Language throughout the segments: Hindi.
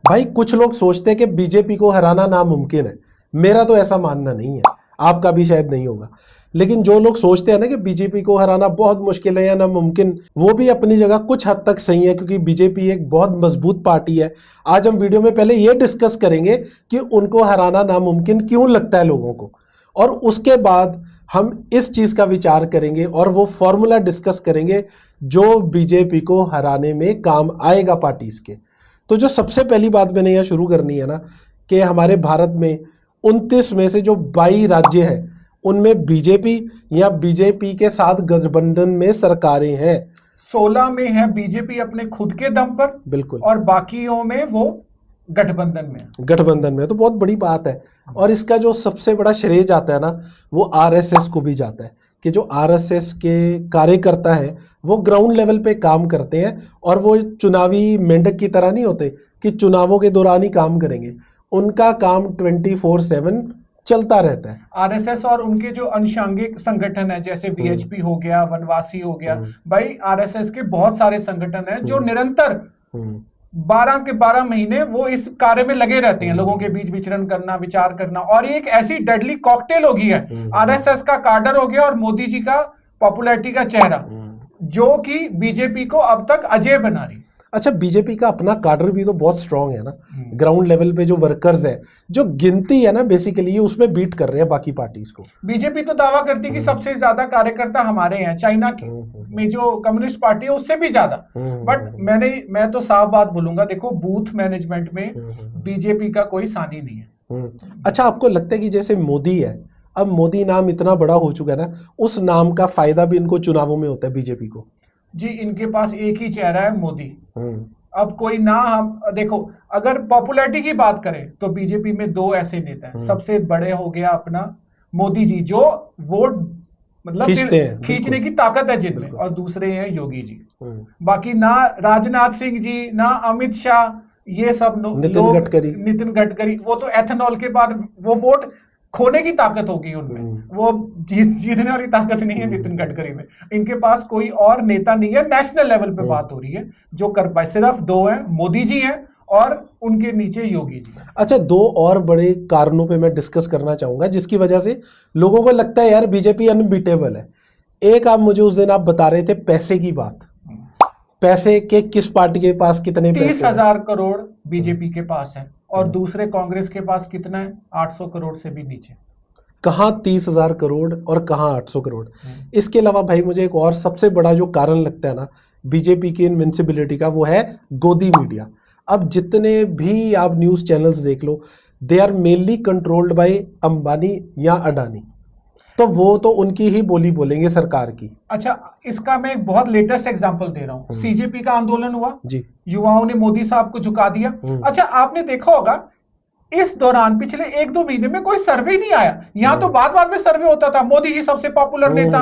भाई कुछ लोग सोचते हैं कि बीजेपी को हराना नामुमकिन है, मेरा तो ऐसा मानना नहीं है, आपका भी शायद नहीं होगा। लेकिन जो लोग सोचते हैं ना कि बीजेपी को हराना बहुत मुश्किल है या नामुमकिन, वो भी अपनी जगह कुछ हद तक सही है, क्योंकि बीजेपी एक बहुत मजबूत पार्टी है। आज हम वीडियो में पहले ये डिस्कस करेंगे कि उनको हराना नामुमकिन क्यों लगता है लोगों को, और उसके बाद हम इस चीज का विचार करेंगे और वो फॉर्मूला डिस्कस करेंगे जो बीजेपी को हराने में काम आएगा पार्टीज के। तो जो सबसे पहली बात मैंने यहाँ शुरू करनी है ना, कि हमारे भारत में 29 में से जो 22 राज्य हैं उनमें बीजेपी या बीजेपी के साथ गठबंधन में सरकारें हैं। 16 में है बीजेपी अपने खुद के दम पर, बिल्कुल, और बाकियों में वो गठबंधन में तो बहुत बड़ी बात है। और इसका जो सबसे बड़ा श्रेय जाता है ना, वो आरएसएस को भी जाता है, कि जो आरएसएस के कार्यकर्ता हैं वो ग्राउंड लेवल पे काम करते हैं, और वो चुनावी मेंढक की तरह नहीं होते कि चुनावों के दौरान ही काम करेंगे। उनका काम 24/7 चलता रहता है। आरएसएस और उनके जो अनुषंगिक संगठन है, जैसे वीएचपी हो गया, वनवासी हो गया, भाई आरएसएस के बहुत सारे संगठन हैं जो निरंतर 12 के 12 महीने वो इस कार्य में लगे रहते हैं, लोगों के बीच विचरण करना, विचार करना। और ये एक ऐसी डेडली कॉकटेल हो गई है, आरएसएस का कार्डर हो गया और मोदी जी का पॉपुलैरिटी का चेहरा, जो कि बीजेपी को अब तक अजेय बना रही। अच्छा, बीजेपी का अपना काडर भी तो बहुत स्ट्रांग है ना, ग्राउंड लेवल पे जो वर्कर्स है, जो गिनती है ना बेसिकली, उसमें बीट कर रहे हैं बाकी पार्टीज को। बीजेपी तो दावा करती है कि सबसे ज्यादा कार्यकर्ता हमारे हैं, चाइना में जो कम्युनिस्ट पार्टी है उससे भी ज्यादा। बट मैं तो साफ बात बोलूंगा, देखो बूथ मैनेजमेंट में बीजेपी का कोई सानी नहीं है। अच्छा, आपको लगता है कि जैसे मोदी है, अब मोदी नाम इतना बड़ा हो चुका है ना, उस नाम का फायदा भी इनको चुनावों में होता है बीजेपी को? जी, इनके पास एक ही चेहरा है, मोदी। अब कोई ना, हम देखो अगर पॉपुलैरिटी की बात करें तो बीजेपी में 2 ऐसे नेता हैं। सबसे बड़े हो गया अपना मोदी जी, जो वोट मतलब खींचने की ताकत है जिनमें, और दूसरे हैं योगी जी। बाकी ना राजनाथ सिंह जी, ना अमित शाह, ये सब नितिन गडकरी, वो तो एथेनॉल के बाद वो वोट खोने की ताकत होगी उनमें, वो जीतने वाली ताकत नहीं है नितिन गडकरी में। इनके पास कोई और नेता नहीं है, नेशनल लेवल पे बात हो रही है जो कर पाए। सिर्फ 2 हैं, मोदी जी हैं और उनके नीचे योगी जी। अच्छा, 2 और बड़े कारणों पे मैं डिस्कस करना चाहूंगा जिसकी वजह से लोगों को लगता है यार बीजेपी अनबीटेबल है। एक, आप मुझे उस दिन आप बता रहे थे पैसे की बात, पैसे के किस पार्टी के पास कितने 30,000 करोड़ बीजेपी के पास है, और दूसरे कांग्रेस के पास कितना है? 800 करोड़ से भी नीचे। कहां 30,000 करोड़ और कहां 800 करोड़। इसके अलावा भाई मुझे एक और सबसे बड़ा जो कारण लगता है ना बीजेपी की इनविंसिबिलिटी का, वो है गोदी मीडिया। अब जितने भी आप न्यूज चैनल्स देख लो, they are mainly controlled by Ambani या अडानी, तो वो तो उनकी ही बोली बोलेंगे सरकार की। अच्छा, इसका मैं एक बहुत लेटेस्ट एग्जांपल दे रहा हूं। सीजेपी का आंदोलन हुआ जी, युवाओं ने मोदी साहब को झुका दिया। अच्छा, आपने देखा होगा इस दौरान पिछले 1-2 महीने में कोई सर्वे नहीं आया। यहां तो बाद में सर्वे होता था, मोदी जी सबसे पॉपुलर नेता,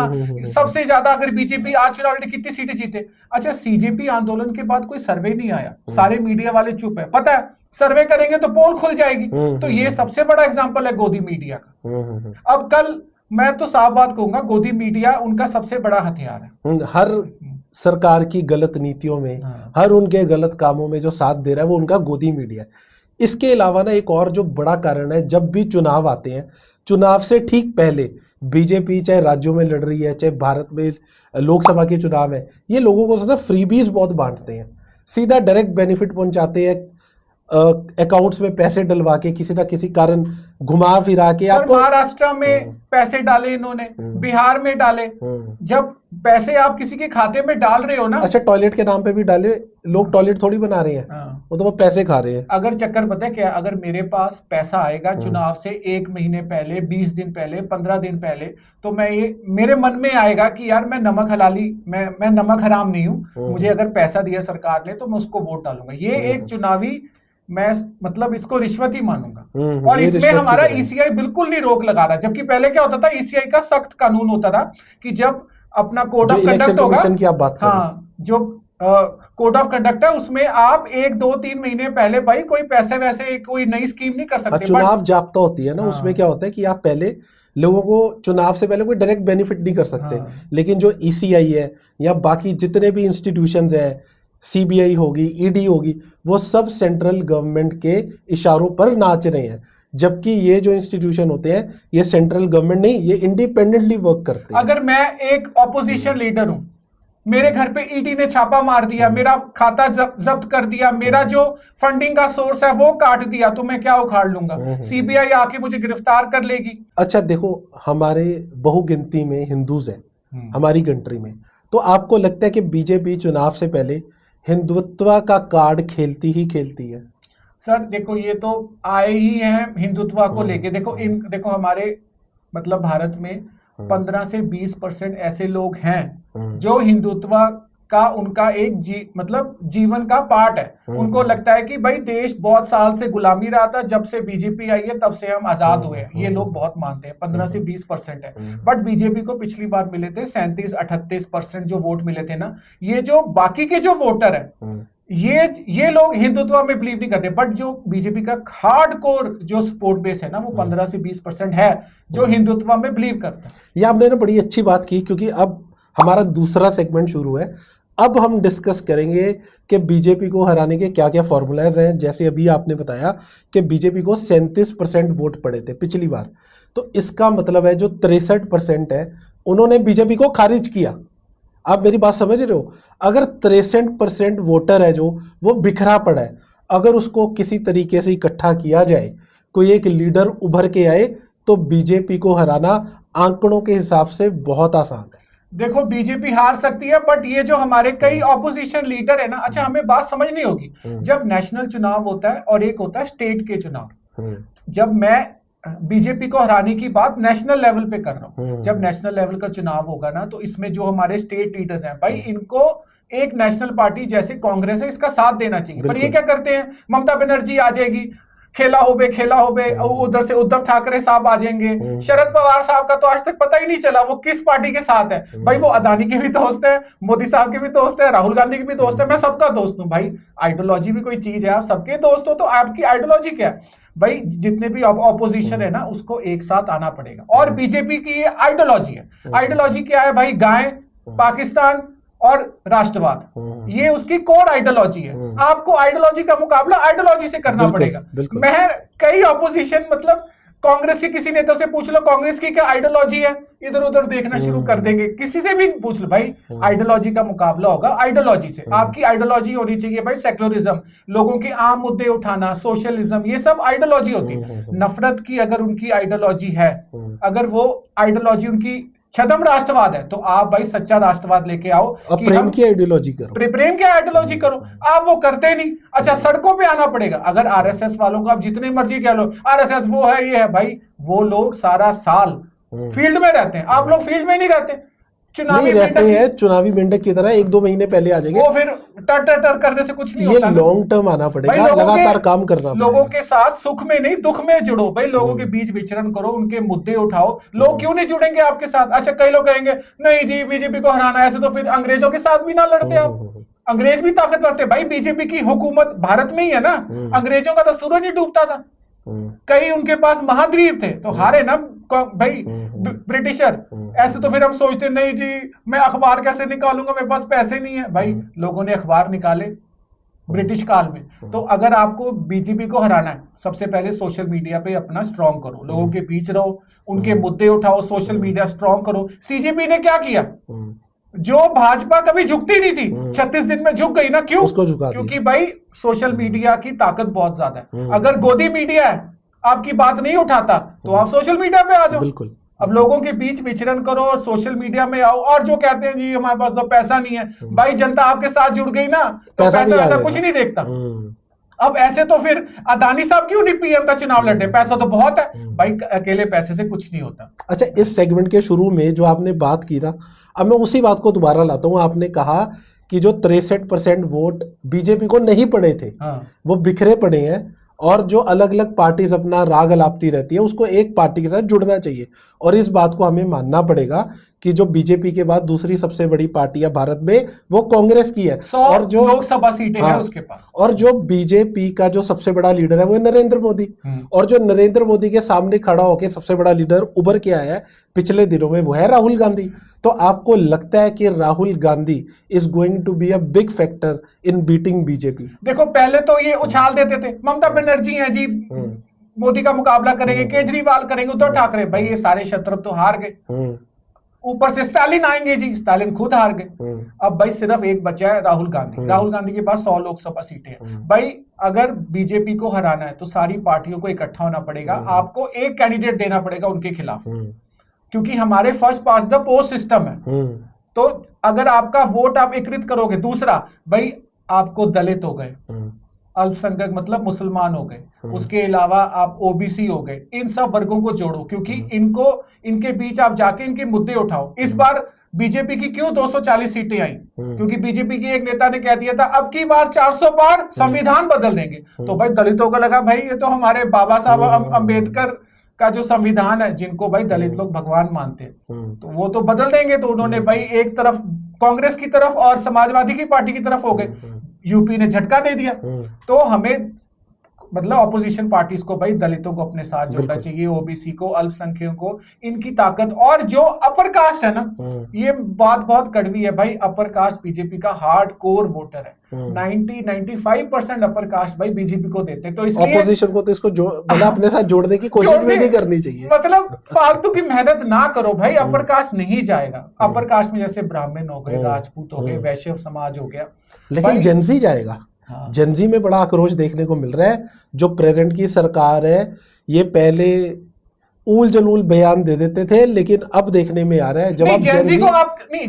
सबसे ज्यादा अगर बीजेपी आज चुनाव लड़े कितनी सीटें जीते। अच्छा, सीजेपी आंदोलन के बाद कोई सर्वे नहीं आया, सारे मीडिया वाले चुप है। पता है सर्वे करेंगे तो पोल खुल जाएगी। तो ये सबसे बड़ा एग्जाम्पल है गोदी मीडिया का। अब कल मैं तो साफ बात कहूंगा, गोदी मीडिया उनका सबसे बड़ा हथियार है। हर सरकार की गलत नीतियों में, हर उनके गलत कामों में जो साथ दे रहा है वो उनका गोदी मीडिया है। इसके अलावा ना एक और जो बड़ा कारण है, जब भी चुनाव आते हैं, चुनाव से ठीक पहले बीजेपी चाहे राज्यों में लड़ रही है, चाहे भारत में लोकसभा के चुनाव है, ये लोगों को ना फ्रीबीज बहुत बांटते हैं, सीधा डायरेक्ट बेनिफिट पहुंचाते हैं, अकाउंट्स में पैसे डलवा के किसी ना किसी कारण घुमा फिरा के। आपको महाराष्ट्र में पैसे डाले इन्होंने, बिहार में डाले। जब पैसे आप किसी के खाते में डाल रहे हो ना, अच्छा, टॉयलेट के नाम पे भी डाले, लोग टॉयलेट थोड़ी बना रहे हैं, वो तो वो पैसे खा रहे हैं। अगर चक्कर पता है क्या, अगर मेरे पास पैसा आएगा चुनाव से 1 महीने पहले, 20 दिन पहले, 15 दिन पहले, तो मैं ये मेरे मन में आएगा कि यार मैं नमक हलाली, मैं नमक हराम नहीं हूं, मुझे अगर पैसा दिया सरकार ने तो मैं उसको वोट डालूंगा। ये एक चुनावी, मैं मतलब इसको रिश्वत ही मानूंगा। और इसमें हमारा ईसीआई बिल्कुल नहीं रोक लगा रहा, जबकि पहले क्या होता था, ईसीआई का सख्त कानून होता था कि जब अपना कोड ऑफ कंडक्ट होगा, की आप बात जो कोड ऑफ कंडक्ट है उसमें आप 1, 2, 3 महीने पहले भाई कोई पैसे वैसे कोई नई स्कीम नहीं कर सकते। चुनाव जाब्ता होती है ना, उसमें क्या होता है कि आप पहले लोगों को चुनाव से पहले कोई डायरेक्ट बेनिफिट नहीं कर सकते, लेकिन जो ईसीआई है या बाकी जितने भी इंस्टीट्यूशंस हैं, सीबीआई होगी, ईडी होगी, वो सब सेंट्रल गवर्नमेंट के इशारों पर नाच रहे हैं, जबकि ये जो इंस्टीट्यूशन होते हैं ये सेंट्रल गवर्नमेंट नहीं, ये इंडिपेंडेंटली वर्क करते हैं। अगर मैं एक ऑपोजिशन लीडर हूं, मेरे घर पे ईडी ने छापा मार दिया, मेरा खाता जब्त कर दिया, मेरा जो फंडिंग का सोर्स है वो काट दिया, तो मैं क्या उखाड़ लूंगा? सीबीआई आके मुझे गिरफ्तार कर लेगी। अच्छा देखो, हमारे बहुगिनती में हिंदूज हैं हमारी कंट्री में, तो आपको लगता है कि बीजेपी चुनाव से पहले हिंदुत्व का कार्ड खेलती ही खेलती है? सर देखो, ये तो आए ही हैं हिंदुत्व को लेके। देखो हमारे मतलब भारत में 15 से 20% ऐसे लोग हैं जो हिंदुत्व का उनका एक मतलब जीवन का पार्ट है। उनको लगता है कि भाई देश बहुत साल से गुलामी रहा था, जब से बीजेपी आई है तब से हम आजाद हुए हैं। ये लोग बहुत मानते हैं, 15 से 20% है। बट बीजेपी को पिछली बार मिले थे 37-38% जो वोट मिले थे ना। ये जो बाकी के जो वोटर है ये लोग हिंदुत्व में बिलीव नहीं करते, बट जो बीजेपी का हार्डकोर जो सपोर्ट बेस है ना वो 15 से 20% है जो हिंदुत्व में बिलीव करता है। ये आपने ना बड़ी अच्छी बात की, क्योंकि अब हमारा दूसरा सेगमेंट शुरू है। अब हम डिस्कस करेंगे कि बीजेपी को हराने के क्या क्या फॉर्मूलाज हैं। जैसे अभी आपने बताया कि बीजेपी को 37% वोट पड़े थे पिछली बार, तो इसका मतलब है जो 63% है उन्होंने बीजेपी को खारिज किया। आप मेरी बात समझ रहे हो? अगर 63% वोटर है जो वो बिखरा पड़ा है, अगर उसको किसी तरीके से इकट्ठा किया जाए, कोई एक लीडर उभर के आए, तो बीजेपी को हराना आंकड़ों के हिसाब से बहुत आसान है। देखो बीजेपी हार सकती है, बट ये जो हमारे कई ऑपोजिशन लीडर है ना, अच्छा हमें बात समझनी होगी। जब नेशनल चुनाव होता है और एक होता है स्टेट के चुनाव। जब मैं बीजेपी को हराने की बात नेशनल लेवल पे कर रहा हूं, जब नेशनल लेवल का चुनाव होगा ना, तो इसमें जो हमारे स्टेट लीडर्स हैं भाई, इनको एक नेशनल पार्टी जैसे कांग्रेस है इसका साथ देना चाहिए। पर ये क्या करते हैं, ममता बनर्जी आ जाएगी, खेला हो बे, उधर से उद्धव ठाकरे साहब आ जाएंगे, शरद पवार साहब का तो आज तक पता ही नहीं चला वो किस पार्टी के साथ है। भाई वो अदानी के भी दोस्त है, मोदी साहब के भी दोस्त है, राहुल गांधी के भी दोस्त है, मैं सबका दोस्त हूं भाई। आइडियोलॉजी भी कोई चीज है, आप सबके दोस्त हो, तो आपकी आइडियोलॉजी क्या है भाई? जितने भी ऑपोजिशन है ना उसको एक साथ आना पड़ेगा। और बीजेपी की ये आइडियोलॉजी है। आइडियोलॉजी क्या है भाई? गाय, पाकिस्तान और राष्ट्रवाद, ये उसकी कोर आइडियोलॉजी है। आपको आइडियोलॉजी का मुकाबला आइडियोलॉजी से करना पड़ेगा। मैं कई ऑपोजिशन मतलब कांग्रेस के किसी नेता से पूछ लो कांग्रेस की क्या आइडियोलॉजी है, इधर उधर देखना शुरू कर देंगे। किसी से भी पूछ लो भाई, आइडियोलॉजी का मुकाबला होगा आइडियोलॉजी से। आपकी आइडियोलॉजी होनी चाहिए भाई सेक्युलरिज्म, लोगों के आम मुद्दे उठाना, सोशलिज्म, ये सब आइडियोलॉजी होती है। नफरत की अगर उनकी आइडियोलॉजी है, अगर वो आइडियोलॉजी उनकी छदम राष्ट्रवाद है, तो आप भाई सच्चा राष्ट्रवाद लेके आओ। प्रेम की आइडियोलॉजी करो, प्रेम की आइडियोलॉजी करो। आप वो करते नहीं। अच्छा सड़कों पे आना पड़ेगा। अगर आरएसएस वालों को आप जितने मर्जी कह लो आरएसएस वो है ये है, भाई वो लोग सारा साल फील्ड में रहते हैं, आप लोग फील्ड में नहीं रहते। चुनावी रहते हैं, चुनावी मेंढक की तरह 1-2 महीने पहले आ जाएंगे। वो फिर टर करने से कुछ नहीं होता। ये लॉन्ग टर्म आना पड़ेगा, लगातार काम करना पड़ेगा। लोगों के साथ सुख में नहीं दुख में जुड़ो भाई, लोगों के बीच विचरण करो, उनके मुद्दे उठाओ। लोग क्यों नहीं जुड़ेंगे आपके साथ? अच्छा कई लोग कहेंगे नहीं जी बीजेपी को हराना, ऐसे तो फिर अंग्रेजों के साथ भी ना लड़ते आप। अंग्रेज भी ताकतवर थे भाई, बीजेपी की हुकूमत भारत में ही है ना। अंग्रेजों का तो सूरज नहीं डूबता था, कई उनके पास महाद्वीप थे तो हारे ना भाई ब्रिटिशर। ऐसे तो फिर हम सोचते नहीं जी मैं अखबार कैसे निकालूंगा, मेरे पास पैसे नहीं है। भाई लोगों ने अखबार निकाले ब्रिटिश काल में। तो अगर आपको बीजेपी को हराना है, सबसे पहले सोशल मीडिया पे अपना स्ट्रांग करो, लोगों के बीच रहो, उनके मुद्दे उठाओ, सोशल मीडिया स्ट्रांग करो। सीजेपी ने क्या किया? जो भाजपा कभी झुकती नहीं थी 36 दिन में झुक गई ना। क्यों? क्योंकि भाई सोशल मीडिया की ताकत बहुत ज्यादा है। अगर गोदी मीडिया है आपकी बात नहीं उठाता तो आप सोशल मीडिया पे आ जाओ। बिल्कुल। अब लोगों के बीच विचरण करो और सोशल मीडिया में आओ। और जो कहते हैं जी हमारे पास तो पैसा नहीं है, भाई जनता आपके साथ जुड़ गई ना तो पैसा ऐसा कुछ नहीं देखता। अब ऐसे तो फिर अदानी साहब क्यों नहीं पीएम का चुनाव लड़े? पैसा तो बहुत है भाई, अकेले पैसे से कुछ नहीं होता। अच्छा इस सेगमेंट के शुरू में जो आपने बात की ना, अब मैं उसी बात को दोबारा लाता हूं। आपने कहा कि जो 63% वोट बीजेपी को नहीं पड़े थे, वो बिखरे पड़े हैं, और जो अलग अलग पार्टीज अपना राग अलापती रहती है उसको एक पार्टी के साथ जुड़ना चाहिए। और इस बात को हमें मानना पड़ेगा कि जो बीजेपी के बाद दूसरी सबसे बड़ी पार्टी है भारत में वो कांग्रेस की है, 100 और जो लोकसभा सीटें हैं उसके पास, और जो बीजेपी का जो सबसे बड़ा लीडर है वो है नरेंद्र मोदी। और जो नरेंद्र मोदी के सामने खड़ा होकर सबसे बड़ा लीडर उभर के आया है पिछले दिनों में वो है राहुल गांधी। तो आपको लगता है कि Rahul Gandhi is going to be a big factor in beating BJP? देखो पहले तो ये उछाल देते थे ममता बनर्जी है जी मोदी का मुकाबला करेंगे, केजरीवाल करेंगे, उद्धव ठाकरे, भाई ये सारे शत्रु तो हार गए। ऊपर से स्टालिन आएंगे जी, स्टालिन खुद हार गए। अब भाई सिर्फ एक बचा है राहुल गांधी। राहुल गांधी के पास 100 लोकसभा सीटें हैं। भाई अगर बीजेपी को हराना है तो सारी पार्टियों को इकट्ठा होना पड़ेगा, आपको एक कैंडिडेट देना पड़ेगा उनके खिलाफ, क्योंकि हमारे first pass the post system है। तो अगर आपका वोट आप एकत्रित करोगे, दूसरा भाई आपको दलित हो गए, अल्पसंख्यक मतलब मुसलमान हो गए, उसके अलावा आप ओबीसी हो गए, इन सब वर्गों को जोड़ो, क्योंकि इनको इनके बीच आप जाके इनके मुद्दे उठाओ। इस बार बीजेपी की क्यों 240 सीटें आई? क्योंकि बीजेपी की एक नेता ने कह दिया था अब की बार 400 पार संविधान बदल देंगे। तो भाई दलितों को लगा भाई ये तो हमारे बाबा साहब अंबेडकर का जो संविधान है, जिनको भाई दलित लोग भगवान मानते हैं, तो वो तो बदल देंगे। तो उन्होंने भाई एक तरफ कांग्रेस की तरफ और समाजवादी की पार्टी की तरफ हो गए, यूपी ने झटका दे दिया। तो हमें मतलब ऑपोजिशन पार्टीज को भाई दलितों को अपने साथ जोड़ना चाहिए, ओबीसी को, अल्पसंख्यकों को, इनकी ताकत। और जो अपर कास्ट है ना, ये बात बहुत कड़वी है भाई, अपर कास्ट बीजेपी का हार्ड कोर वोटर है। 90-95% अपर कास्ट भाई बीजेपी को देते हैं। तो इसलिए ऑपोजिशन को तो इसको मतलब अपने साथ जोड़ने की कोशिश भी नहीं करनी चाहिए। मतलब फालतू की मेहनत ना करो भाई, अपर कास्ट नहीं जाएगा। अपर कास्ट में जैसे ब्राह्मण हो गए, राजपूत हो गए, वैश्य समाज हो गया, लेकिन जेंजी जाएगा। जेंजी में बड़ा आक्रोश देखने को मिल रहा है। जो प्रेजेंट की सरकार है ये पहले ऊल जलूल बयान दे देते थे, लेकिन अब देखने में आ रहा है जब आप जेंजी को आप नहीं,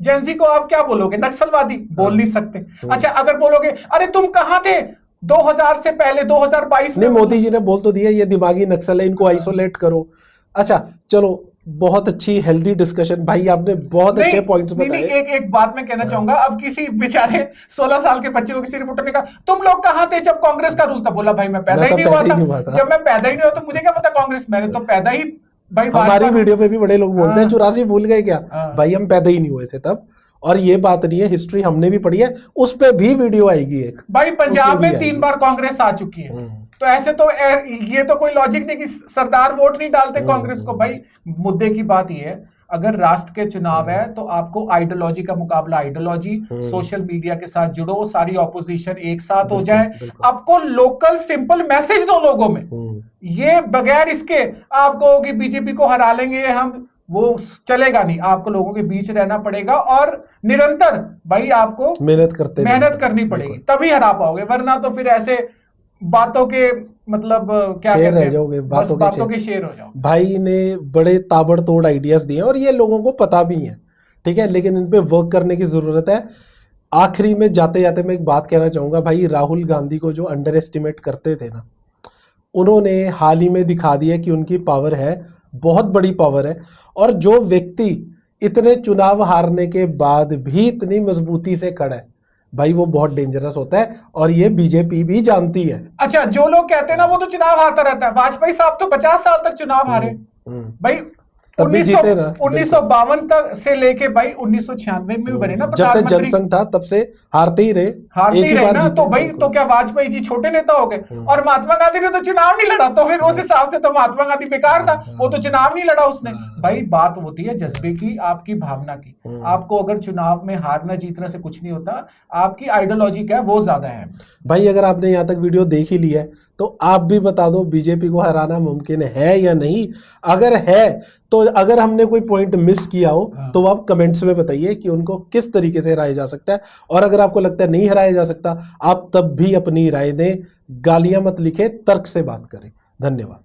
जेंजी को आप क्या बोलोगे? नक्सलवादी बोल नहीं सकते। अच्छा अगर बोलोगे अरे तुम कहां थे 2000 से पहले, 2022 में, नहीं मोदी जी ने बोल तो दिया ये दिमागी नक्सल है, इनको आइसोलेट करो। अच्छा चलो, बहुत अच्छी हेल्दी डिस्कशन भाई, आपने बहुत अच्छे पॉइंट्स बताए। एक बात मैं कहना चाहूंगा, अब किसी बेचारे 16 साल के बच्चे को किसी रिपोर्टर ने कहा तुम लोग कहां थे जब कांग्रेस का रूल था? बोला भाई मैं पैदा ही नहीं हुआ था। जब मैं पैदा ही नहीं हुआ तो मुझे क्या पता कांग्रेस, मैंने तो पैदा ही भाई। हमारी वीडियो पे भी बड़े लोग बोलते हैं 84 भूल गए क्या? भाई हम पैदा ही नहीं हुए थे तब। और ये बात नहीं है, हिस्ट्री हमने भी पढ़ी है, उस पे भी वीडियो आएगी एक। भाई पंजाब में 3 बार कांग्रेस आ चुकी है, तो ऐसे तो ये तो कोई लॉजिक नहीं कि सरदार वोट नहीं डालते कांग्रेस को। भाई मुद्दे की बात ये है, अगर राष्ट्र के चुनाव है तो आपको आइडियोलॉजी का मुकाबला आइडियोलॉजी, सोशल मीडिया के साथ जुड़ो, सारी ऑपोजिशन एक साथ हो जाए, आपको लोकल सिंपल मैसेज दो लोगों में। ये बगैर इसके आप कहोगे बीजेपी को हरा लेंगे हम, वो चलेगा नहीं। आपको लोगों के बीच रहना पड़ेगा और निरंतर भाई आपको मेहनत करनी पड़ेगी, तभी हरा पाओगे, वरना तो फिर ऐसे बातों के मतलब क्या शेर रह जाओगे, बातों के शेर हो जाओ। भाई ने बड़े ताबड़तोड़ आइडियाज दिए और ये लोगों को पता भी है, ठीक है, लेकिन इन पे वर्क करने की जरूरत है। आखिरी में जाते जाते मैं एक बात कहना चाहूंगा भाई, राहुल गांधी को जो अंडर एस्टिमेट करते थे ना, उन्होंने हाल ही में दिखा दिया कि उनकी पावर है, बहुत बड़ी पावर है। और जो व्यक्ति इतने चुनाव हारने के बाद भी इतनी मजबूती से खड़ा है भाई, वो बहुत डेंजरस होता है, और ये बीजेपी भी जानती है। अच्छा जो लोग कहते हैं ना वो तो चुनाव हारता रहता है, वाजपेयी साहब तो 50 साल तक चुनाव हारे भाई। 1952 तक से लेके भाई 1996 में भी बने ना, जब से जनसंघ था तब से हारते ही रहे ना। तो भाई तो क्या वाजपेयी जी छोटे नेता हो गए? और महात्मा गांधी ने तो चुनाव नहीं लड़ा, तो फिर उस हिसाब से तो महात्मा गांधी बेकार था, वो तो चुनाव नहीं लड़ा उसने। भाई बात होती है जज्बे की, आपकी भावना की। आपको अगर चुनाव में हारना जीतना से कुछ नहीं होता, आपकी आइडियोलॉजी क्या है वो ज्यादा है। भाई अगर आपने यहाँ तक वीडियो देख ही लिया है तो आप भी बता दो बीजेपी को हराना मुमकिन है या नहीं। अगर है तो अगर हमने कोई पॉइंट मिस किया हो तो आप कमेंट्स में बताइए कि उनको किस तरीके से हराया जा सकता है। और अगर आपको लगता है नहीं हराया जा सकता, आप तब भी अपनी राय दें, गालियां मत लिखे, तर्क से बात करें। धन्यवाद।